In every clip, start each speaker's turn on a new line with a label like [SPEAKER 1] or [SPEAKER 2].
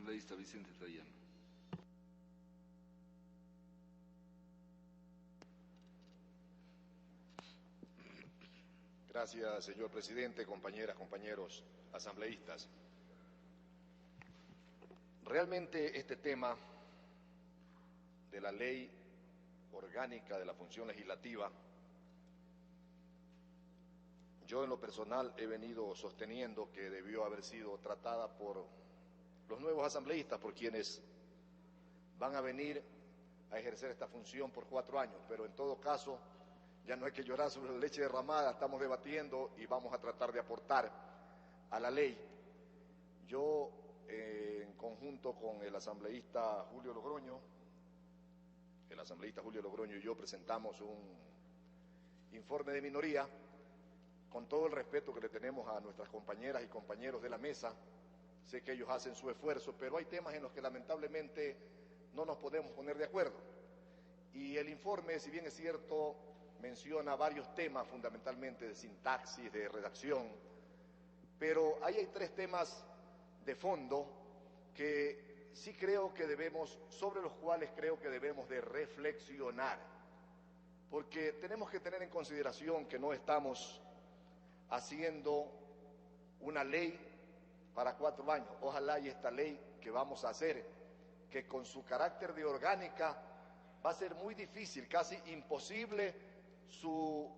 [SPEAKER 1] Asambleísta Vicente Troyano.
[SPEAKER 2] Gracias, señor presidente, compañeras, compañeros asambleístas. Realmente este tema de la ley orgánica de la función legislativa, yo en lo personal he venido sosteniendo que debió haber sido tratada por los nuevos asambleístas, por quienes van a venir a ejercer esta función por 4 años, pero en todo caso ya no hay que llorar sobre la leche derramada, estamos debatiendo y vamos a tratar de aportar a la ley. Yo, en conjunto con el asambleísta Julio Logroño y yo presentamos un informe de minoría, con todo el respeto que le tenemos a nuestras compañeras y compañeros de la mesa. Sé que ellos hacen su esfuerzo, pero hay temas en los que lamentablemente no nos podemos poner de acuerdo. Y el informe, si bien es cierto, menciona varios temas, fundamentalmente de sintaxis, de redacción, pero ahí hay 3 temas de fondo que sí creo que sobre los cuales creo que debemos de reflexionar, porque tenemos que tener en consideración que no estamos haciendo una ley para 4 años. Ojalá y esta ley que vamos a hacer, que con su carácter de orgánica va a ser muy difícil, casi imposible su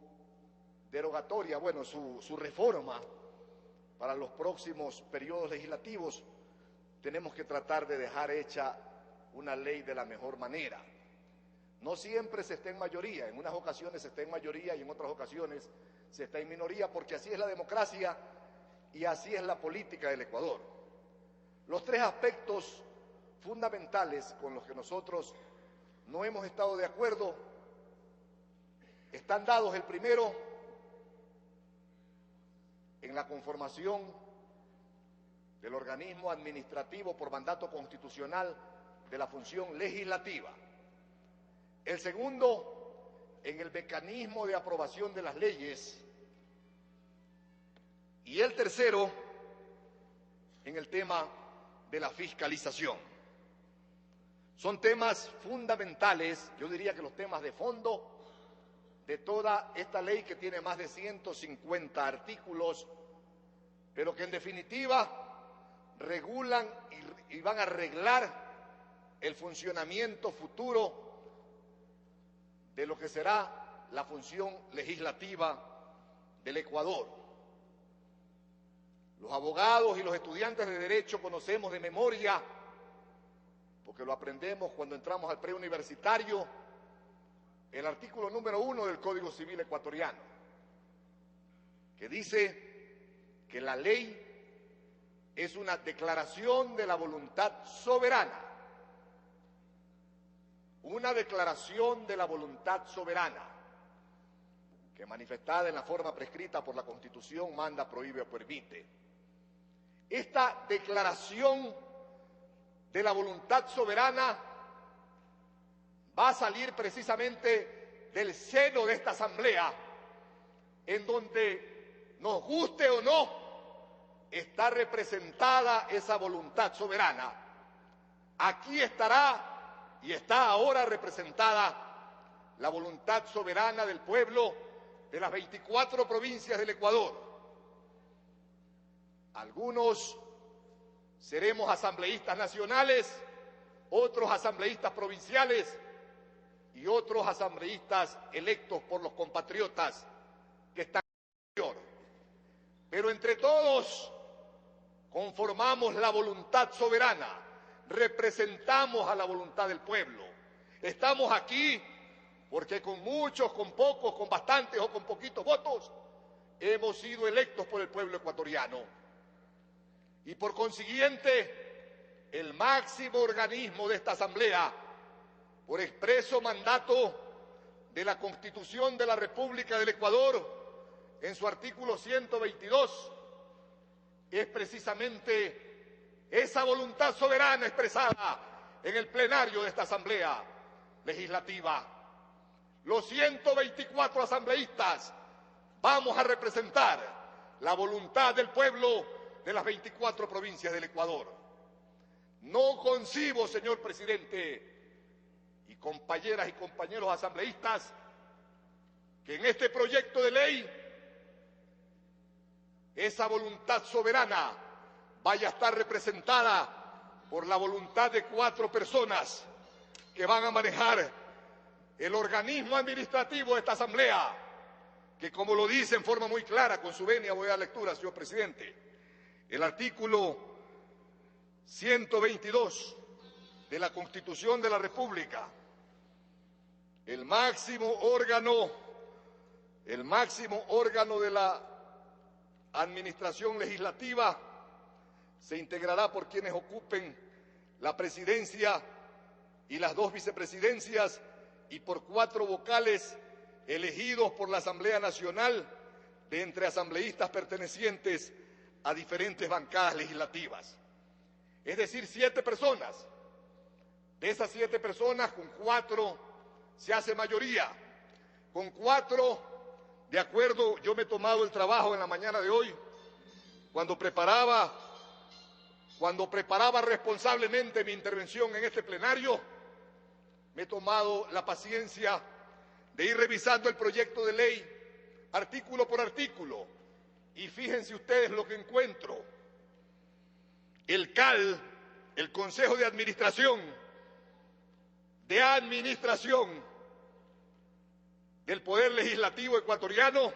[SPEAKER 2] derogatoria, su reforma para los próximos periodos legislativos. Tenemos que tratar de dejar hecha una ley de la mejor manera. No siempre se está en mayoría, en unas ocasiones se está en mayoría y en otras ocasiones se está en minoría, porque así es la democracia y así es la política del Ecuador. Los 3 aspectos fundamentales con los que nosotros no hemos estado de acuerdo están dados. El primero, en la conformación del organismo administrativo por mandato constitucional de la función legislativa. El segundo, en el mecanismo de aprobación de las leyes. Y el tercero, en el tema de la fiscalización. Son temas fundamentales, yo diría que los temas de fondo de toda esta ley, que tiene más de 150 artículos, pero que en definitiva regulan y van a arreglar el funcionamiento futuro de lo que será la función legislativa del Ecuador. Los abogados y los estudiantes de Derecho conocemos de memoria, porque lo aprendemos cuando entramos al preuniversitario, el artículo número 1 del Código Civil ecuatoriano, que dice que la ley es una declaración de la voluntad soberana. Una declaración de la voluntad soberana, que manifestada en la forma prescrita por la Constitución manda, prohíbe o permite. Esta declaración de la voluntad soberana va a salir precisamente del seno de esta asamblea, en donde, nos guste o no, está representada esa voluntad soberana. Aquí estará y está ahora representada la voluntad soberana del pueblo de las 24 provincias del Ecuador. Algunos seremos asambleístas nacionales, otros asambleístas provinciales y otros asambleístas electos por los compatriotas que están en el exterior. Pero entre todos conformamos la voluntad soberana, representamos a la voluntad del pueblo. Estamos aquí porque con muchos, con pocos, con bastantes o con poquitos votos, hemos sido electos por el pueblo ecuatoriano. Y por consiguiente, el máximo organismo de esta asamblea, por expreso mandato de la Constitución de la República del Ecuador, en su artículo 122, es precisamente esa voluntad soberana expresada en el plenario de esta asamblea legislativa. Los 124 asambleístas vamos a representar la voluntad del pueblo de las 24 provincias del Ecuador. No concibo, señor presidente, y compañeras y compañeros asambleístas, que en este proyecto de ley esa voluntad soberana vaya a estar representada por la voluntad de 4 personas que van a manejar el organismo administrativo de esta asamblea, que como lo dice en forma muy clara, con su venia voy a dar lectura, señor presidente, el artículo 122 de la Constitución de la República, el máximo órgano de la administración legislativa se integrará por quienes ocupen la presidencia y las 2 vicepresidencias y por 4 vocales elegidos por la Asamblea Nacional de entre asambleístas pertenecientes a diferentes bancadas legislativas. Es decir, 7 personas. De esas 7 personas, con 4 se hace mayoría. Con 4, de acuerdo, yo me he tomado el trabajo en la mañana de hoy, cuando preparaba responsablemente mi intervención en este plenario, me he tomado la paciencia de ir revisando el proyecto de ley artículo por artículo. Y fíjense ustedes lo que encuentro. El CAL, el Consejo de Administración del Poder Legislativo ecuatoriano,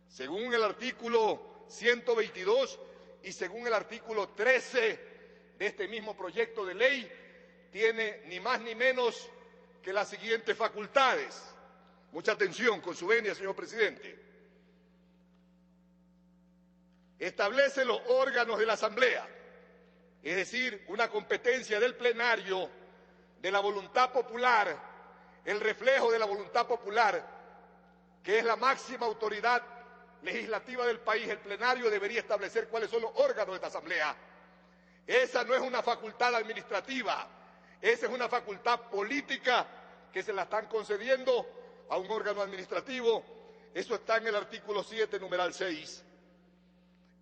[SPEAKER 2] según el artículo 122 y según el artículo 13 de este mismo proyecto de ley, tiene ni más ni menos que las siguientes facultades. Mucha atención, con su venia, señor presidente. Establece los órganos de la Asamblea, es decir, una competencia del plenario, de la voluntad popular, el reflejo de la voluntad popular, que es la máxima autoridad legislativa del país. El plenario debería establecer cuáles son los órganos de esta Asamblea. Esa no es una facultad administrativa, esa es una facultad política que se la están concediendo a un órgano administrativo. Eso está en el artículo 7, numeral 6.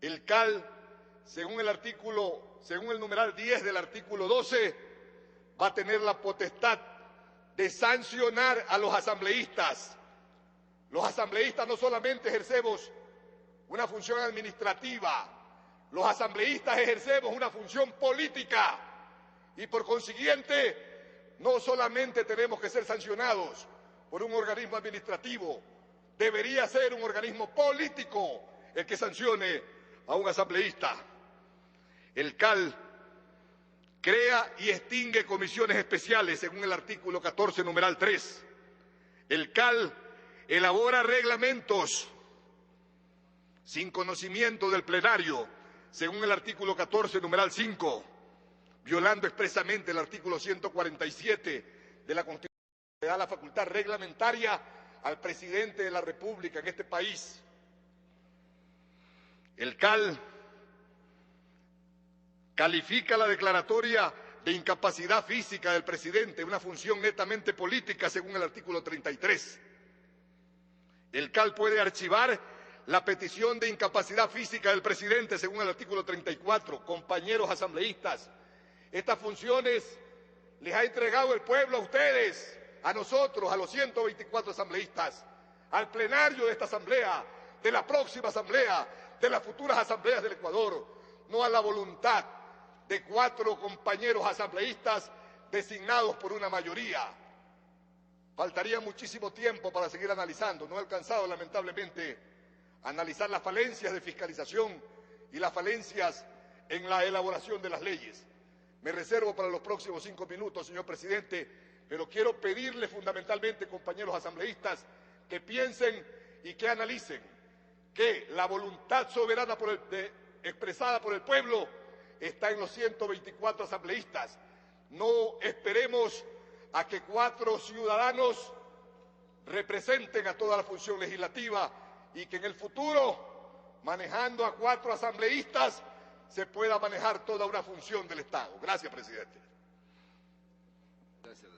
[SPEAKER 2] El CAL, según el numeral 10 del artículo 12, va a tener la potestad de sancionar a los asambleístas. Los asambleístas no solamente ejercemos una función administrativa, los asambleístas ejercemos una función política y por consiguiente no solamente tenemos que ser sancionados por un organismo administrativo, debería ser un organismo político el que sancione a un asambleísta. El CAL crea y extingue comisiones especiales según el artículo 14, numeral 3. El CAL elabora reglamentos sin conocimiento del plenario según el artículo 14, numeral 5, violando expresamente el artículo 147 de la Constitución, que da la facultad reglamentaria al presidente de la República en este país. El CAL califica la declaratoria de incapacidad física del presidente, una función netamente política según el artículo 33. El CAL puede archivar la petición de incapacidad física del presidente según el artículo 34. Compañeros asambleístas, estas funciones les ha entregado el pueblo a ustedes, a nosotros, a los 124 asambleístas, al plenario de esta asamblea, de la próxima asamblea, de las futuras asambleas del Ecuador, no a la voluntad de 4 compañeros asambleístas designados por una mayoría. Faltaría muchísimo tiempo para seguir analizando. No he alcanzado, lamentablemente, a analizar las falencias de fiscalización y las falencias en la elaboración de las leyes. Me reservo para los próximos 5 minutos, señor presidente, pero quiero pedirle fundamentalmente, compañeros asambleístas, que piensen y que analicen que la voluntad soberana expresada por el pueblo está en los 124 asambleístas. No esperemos a que 4 ciudadanos representen a toda la función legislativa y que en el futuro, manejando a 4 asambleístas, se pueda manejar toda una función del Estado. Gracias, presidente.
[SPEAKER 1] Gracias.